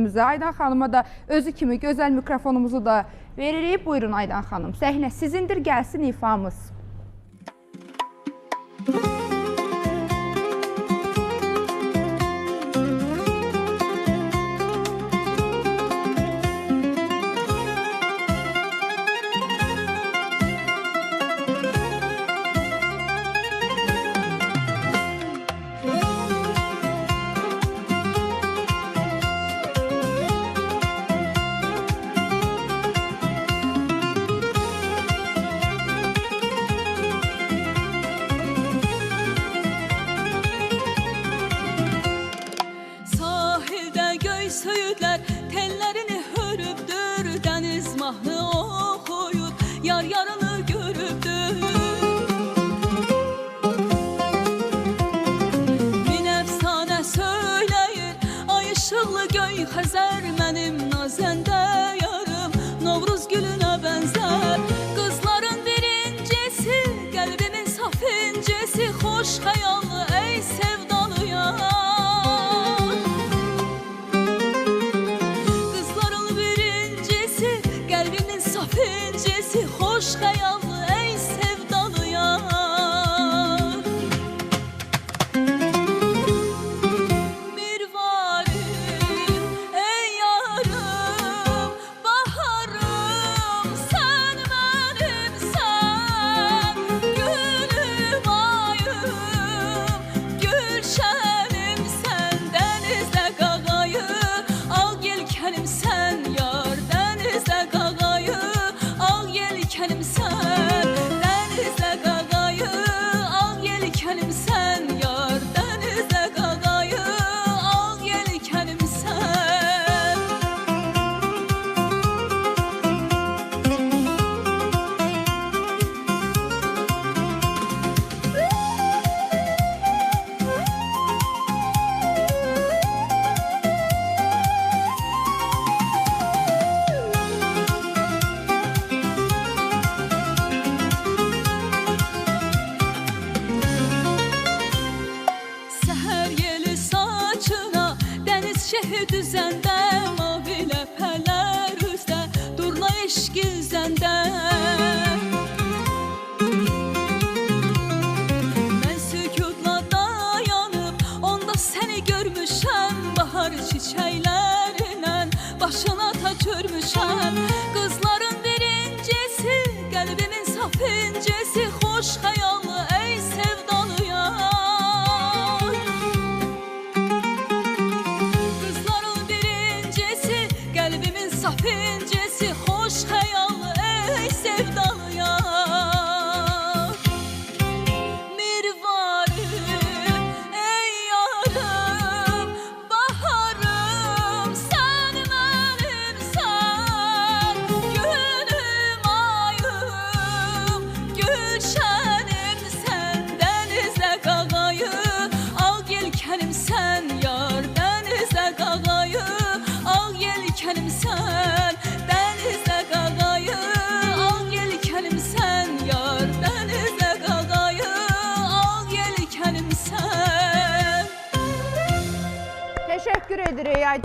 sözümüzü. Aydan xanıma da özü kimi gözəl mikrofonumuzu da veririk. Buyurun Aydan xanım. Səhnə sizindir, gəlsin ifamız. Söyüdlər tellərini hörübdür, dəniz mahnı oxuyur, yar yarını görübdür. Min əfsanə söyləyir, ay işıqlı göy Xəzər, mənim nazəndə yarım Novruz gülünə bənzər. Qızların birincisi, qəlbimin saf incisi, xoş xəyallı ey sevdalı yar. Xoş xəyallı ey sevdalı yar. Mirvarim ey yarım, baharım sən mənimsən, gülüm ayım, gülşənim sən, dənizdə qağayı, al yelkənim sən yar, dənizdə qağayı, yelkenim sen, denizde gagayı, al yelkenim sen yar, denizde gagayı, al yelkenim sen. Şehir düzəndə, mavi ləpələr üzdə, durna eşq izəndə. Mən sükutla dayanıb, onda səni görmüşəm, bahar çiçəklərinlə başına tac örmüşəm. Qızların birincisi, qəlbimin saf incisi, xoş xəyallı ey sevdalı yar. Saf incisi, xoş xəyallı ey sevdalı yar. Mirvarim ey yarım, baharım sən mənimsən, gülüm ayım, gülşənim sən, dənizdə qağayı, al yelkənim sən yar, dənizdə qağayı, al yelkənim sən, dənizdə qağayı, al yelkənim sən yar, dənizdə qağayı, al yelkənim sən. Teşekkür edirik Aydan